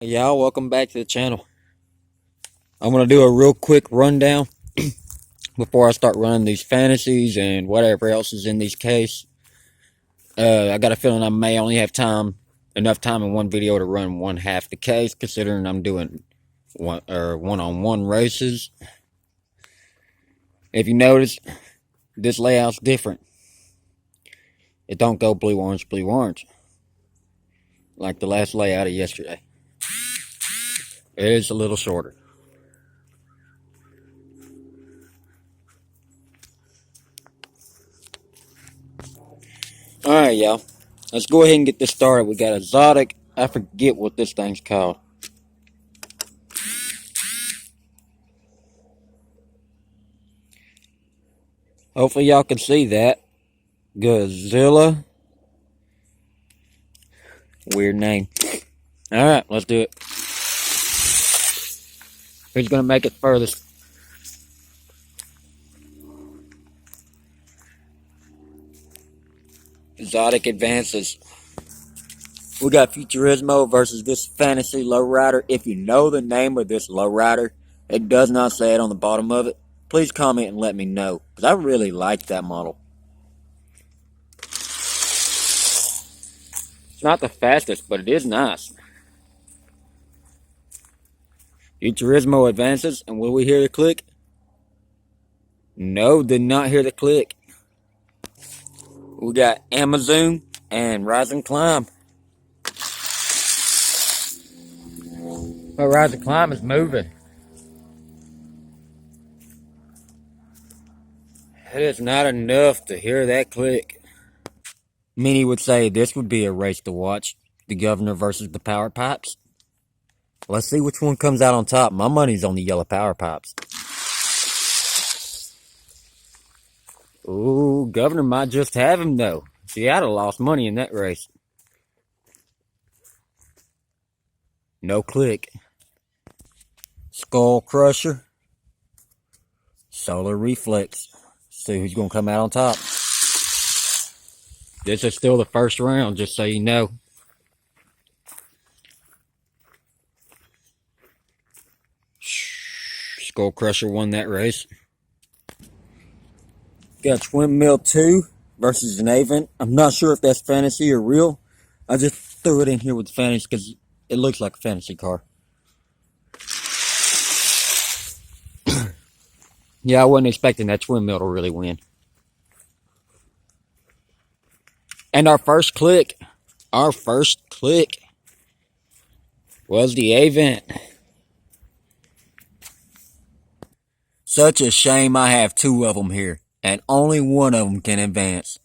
Hey, y'all, welcome back to the channel. I'm going to do a real quick rundown before I start running these fantasies and whatever else is in these case. I got a feeling I may only have enough time in one video to run one half the case, considering I'm doing one-on-one races. If you notice, this layout's different. It don't go blue, orange, like the last layout of yesterday. It is a little shorter. Alright, y'all. Let's go ahead and get this started. We got exotic. I forget what this thing's called. Hopefully y'all can see that. Godzilla. Weird name. Alright, let's do it. Who's gonna make it furthest? Exotic advances. We got Futurismo versus this fantasy lowrider. If you know the name of this lowrider, it does not say it on the bottom of it. Please comment and let me know, because I really like that model. It's not the fastest, but it is nice. Futurismo advances, and will we hear the click? No, did not hear the click. We got Amazon and Rise and Climb. But Rise and Climb is moving. It is not enough to hear that click. Many would say this would be a race to watch. The Governor versus the Power Pipes. Let's see which one comes out on top. My money's on the yellow Power Pipes. Ooh, Governor might just have him though. See, I'd have lost money in that race. No click. Skull Crusher. Solar Reflex. See who's going to come out on top. This is still the first round, just so you know. Skull Crusher won that race. Got Twin Mill 2 versus an Avent. I'm not sure if that's fantasy or real. I just threw it in here with fantasy because it looks like a fantasy car. Yeah, I wasn't expecting that Twin Mill to really win. And our first click was the Avent. Such a shame I have two of them here, and only one of them can advance.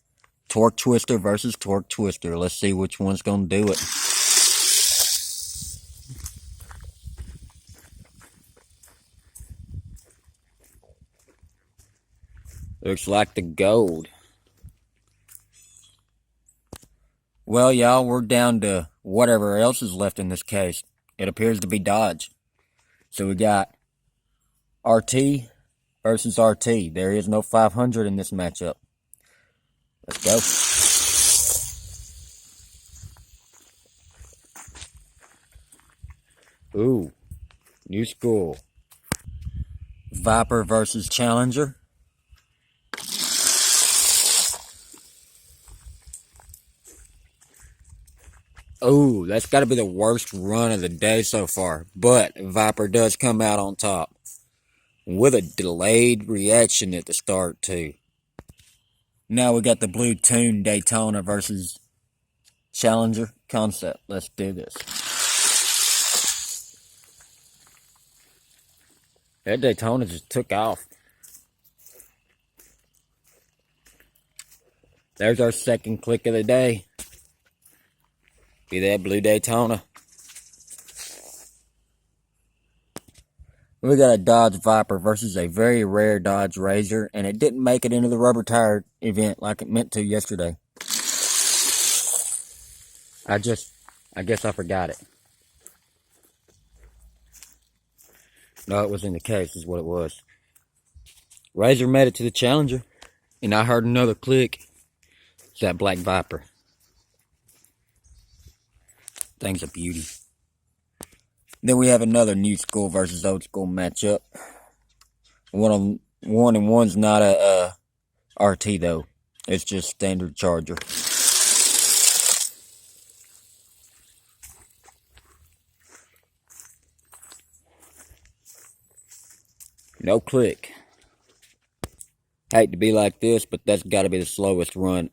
Torque Twister versus Torque Twister. Let's see which one's going to do it. Looks like the gold. Well, y'all, we're down to whatever else is left in this case. It appears to be Dodge. So we got RT versus RT. There is no 500 in this matchup. Let's go. Ooh, new school. Viper versus Challenger. Oh, that's got to be the worst run of the day so far. But Viper does come out on top. With a delayed reaction at the start, too. Now we got the Blue Tune Daytona versus Challenger concept. Let's do this. That Daytona just took off. There's our second click of the day. Be that blue Daytona. We got a Dodge Viper versus a very rare Dodge Razor, and it didn't make it into the rubber tire event like it meant to yesterday. I guess I forgot it. No, it was in the case, is what it was. Razor made it to the Challenger, and I heard another click. It's that black Viper. Thing's a beauty. Then we have another new school versus old school matchup. One and one's not a RT though. It's just standard charger. No click. Hate to be like this, but that's got to be the slowest run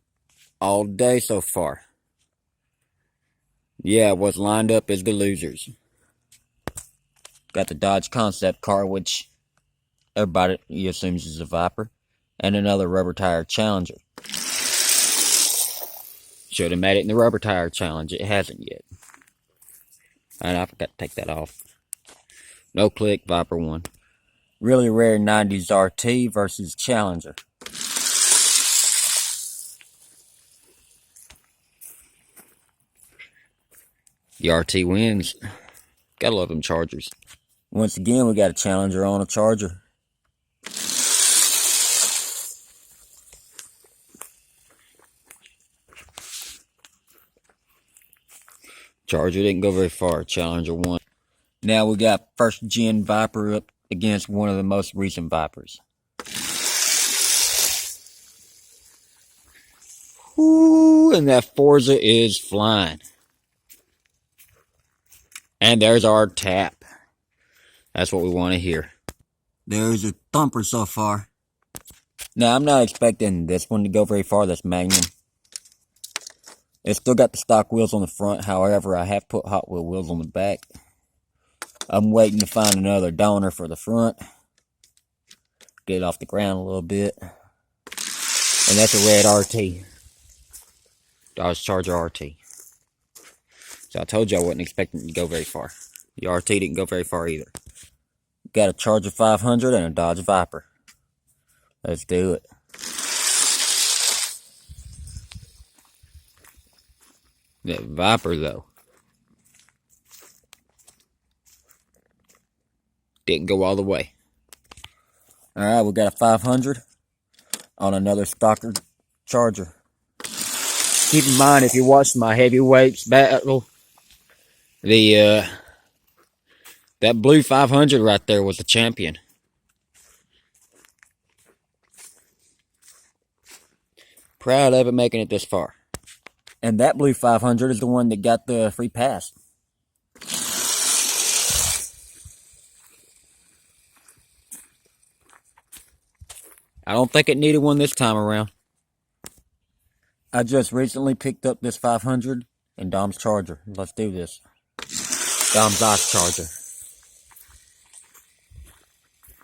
all day so far. Yeah, what's lined up is the losers. Got the Dodge Concept car, which everybody assumes is a Viper, and another rubber tire Challenger. Should have made it in the rubber tire challenge. It hasn't yet. And I forgot to take that off. No click, Viper 1. Really rare 90s RT versus Challenger. The RT wins. Gotta love them Chargers. Once again, we got a Challenger on a Charger. Charger didn't go very far. Challenger won. Now we got first gen Viper up against one of the most recent Vipers. Ooh, and that Forza is flying. And there's our tap. That's what we want to hear. There's a thumper so far. Now, I'm not expecting this one to go very far, this Magnum. It's still got the stock wheels on the front. However, I have put Hot Wheel wheels on the back. I'm waiting to find another donor for the front. Get it off the ground a little bit. And that's a red RT. Dodge Charger RT. So I told you I wasn't expecting it to go very far. The RT didn't go very far either. Got a Charger 500 and a Dodge Viper. Let's do it. That Viper, though, didn't go all the way. Alright, we got a 500 on another stocker Charger. Keep in mind, if you watch my heavyweights battle, that blue 500 right there was the champion. Proud of it making it this far. And that blue 500 is the one that got the free pass. I don't think it needed one this time around. I just recently picked up this 500 in Dom's Charger. Let's do this. Dom's Ice Charger.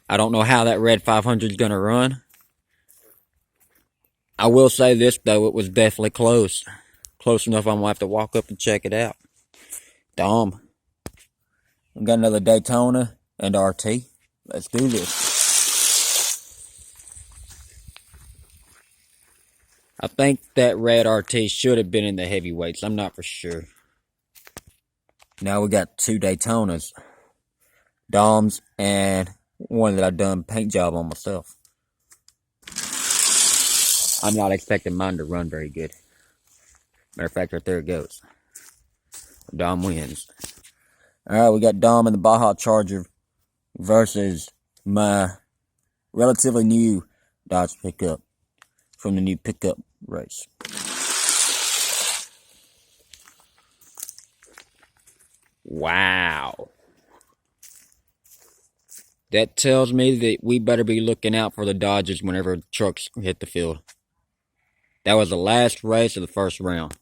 I don't know how that red 500 is going to run. I will say this, though. It was definitely close. Close enough I'm going to have to walk up and check it out. Dom. We got another Daytona and RT. Let's do this. I think that red RT should have been in the heavyweights. I'm not for sure. Now we got two Daytonas. Dom's and one that I've done paint job on myself. I'm not expecting mine to run very good. Matter of fact, right there it goes. Dom wins. Alright, we got Dom in the Baja Charger versus my relatively new Dodge pickup from the new pickup race. Wow. That tells me that we better be looking out for the Dodgers whenever trucks hit the field. That was the last race of the first round.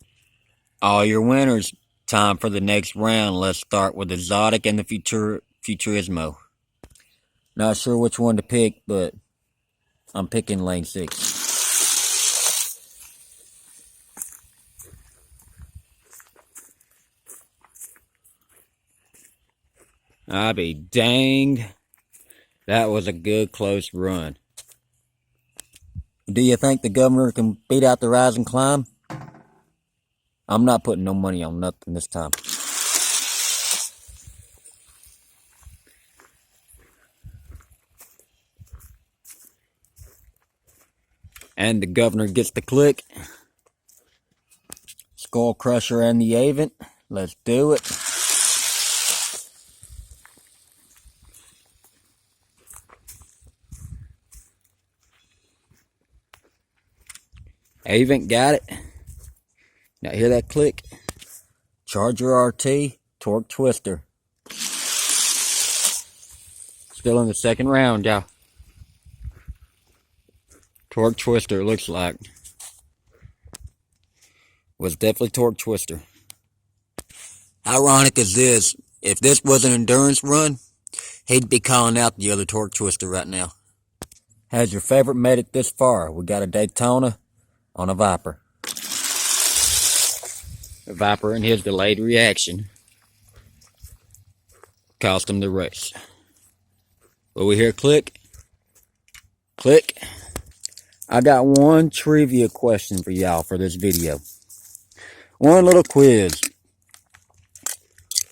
All your winners. Time for the next round. Let's start with the Exotic and the Futurismo. Not sure which one to pick, but I'm picking lane 6. I'll be danged. That was a good close run. Do you think the governor can beat out the rise and climb? I'm not putting no money on nothing this time. And the governor gets the click. Skull Crusher and the Avent. Let's do it. I even got it. Now hear that click? Charger RT, torque twister. Still in the second round, y'all. Torque twister, looks like. Was definitely torque twister. Ironic as this, if this was an endurance run, he'd be calling out the other torque twister right now. Has your favorite made it this far? We got a Daytona on a Viper. A Viper and his delayed reaction cost him the race. Will we hear click? Click. I got one trivia question for y'all for this video. One little quiz.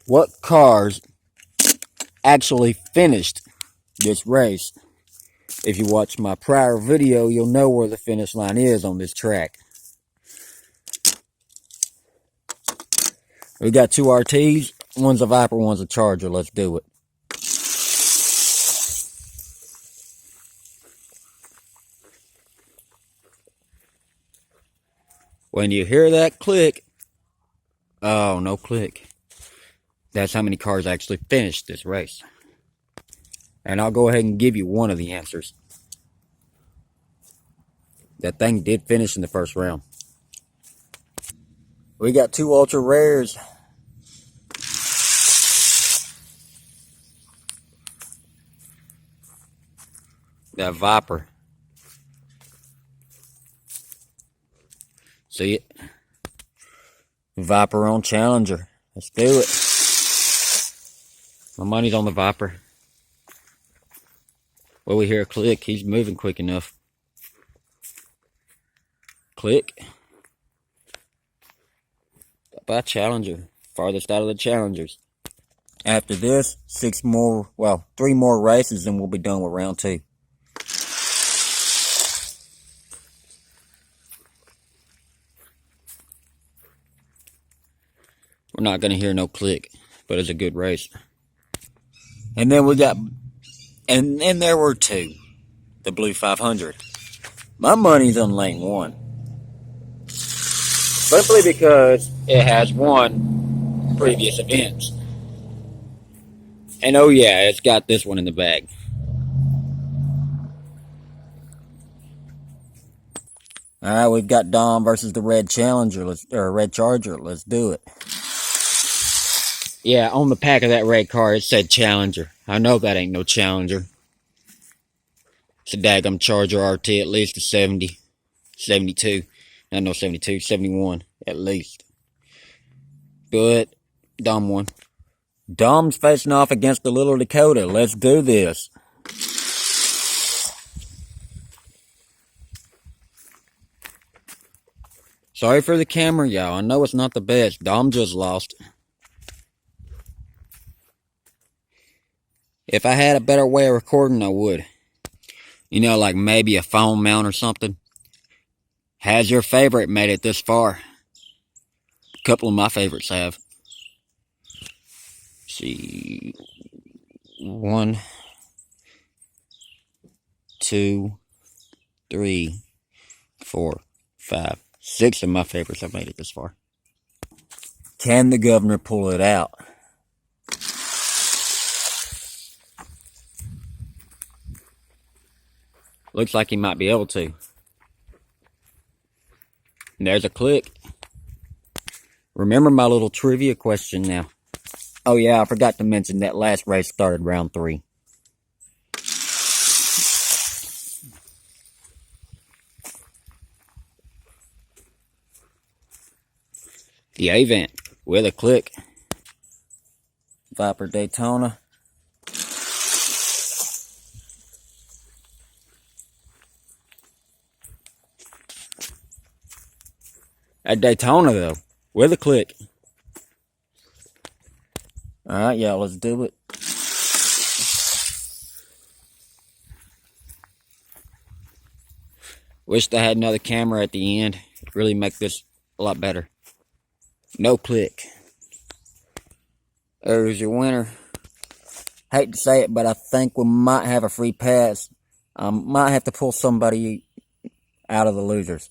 What cars actually finished this race? If you watch my prior video, you'll know where the finish line is on this track. We got two RTs. One's a Viper, one's a Charger. Let's do it. When you hear that click, oh, no click. That's how many cars actually finished this race. And I'll go ahead and give you one of the answers. That thing did finish in the first round. We got two ultra rares. That Viper. See it? Viper on Challenger. Let's do it. My money's on the Viper. Well, we hear a click. He's moving quick enough. Click. By Challenger. Farthest out of the Challengers. After this, 3 more races and we'll be done with round 2. We're not going to hear no click, but it's a good race. And then we got, and there were 2. The Blue 500. My money's on lane 1. Simply because it has won previous events. And oh yeah, it's got this one in the bag. Alright, we've got Dom versus the Red Challenger, Red Charger. Let's do it. Yeah, on the back of that red car, it said Challenger. I know that ain't no Challenger. It's a daggum Charger RT, at least a 70, 72. Not no 72, 71, at least. But, Dom won. Dom's facing off against the Little Dakota. Let's do this. Sorry for the camera, y'all. I know it's not the best. Dom just lost. If I had a better way of recording, I would. You know, like maybe a phone mount or something. Has your favorite made it this far? A couple of my favorites have. Let's see. 1, 2, 3, 4, 5, 6 of my favorites have made it this far. Can the governor pull it out? Looks like he might be able to. And there's a click. Remember my little trivia question now. Oh yeah, I forgot to mention that last race started round 3. The event with a click. Viper Daytona. At Daytona though, with a click. Alright, y'all, let's do it. Wish they had another camera at the end. It'd really make this a lot better. No click. There's your winner. Hate to say it, but I think we might have a free pass. Might have to pull somebody out of the losers.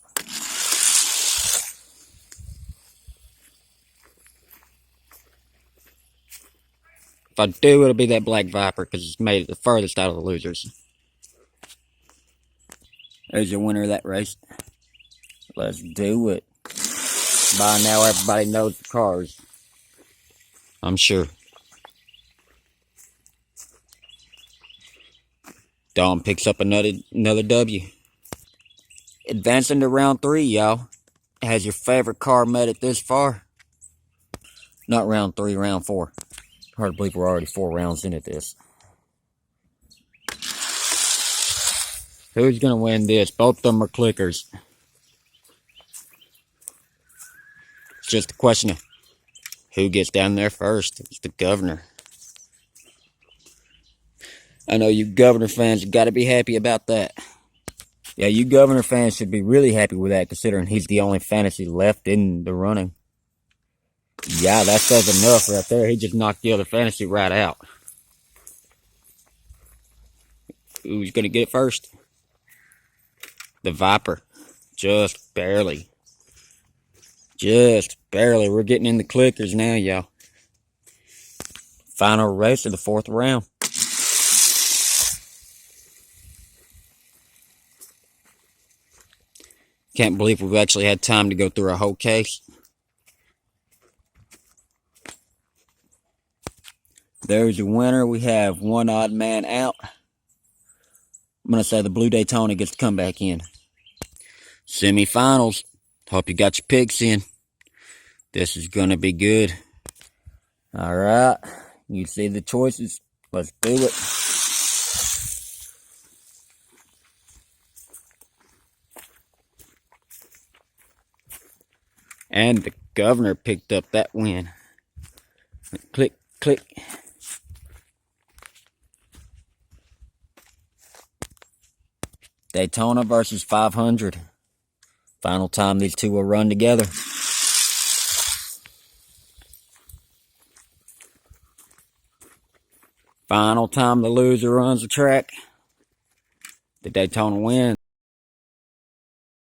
If I do, it'll be that Black Viper because it's made it the furthest out of the losers. There's your winner of that race. Let's do it. By now, everybody knows the cars, I'm sure. Dawn picks up another W. Advancing to round 3, y'all. Has your favorite car made it this far? Not round 3, round 4. Hard to believe we're already 4 rounds into this. Who's going to win this? Both of them are clickers. It's just a question of who gets down there first. It's the governor. I know you governor fans got to be happy about that. Yeah, you governor fans should be really happy with that, considering he's the only fantasy left in the running. Yeah, that says enough right there. He just knocked the other fantasy right out. Who's going to get it first? The Viper. Just barely. Just barely. We're getting in the clickers now, y'all. Final race of the 4th round. Can't believe we've actually had time to go through a whole case. There's your winner. We have one odd man out. I'm going to say the Blue Daytona gets to come back in. Semifinals. Hope you got your picks in. This is going to be good. All right. You see the choices. Let's do it. And the governor picked up that win. Click, click. Daytona versus 500. Final time these two will run together. Final time the loser runs the track. The Daytona wins.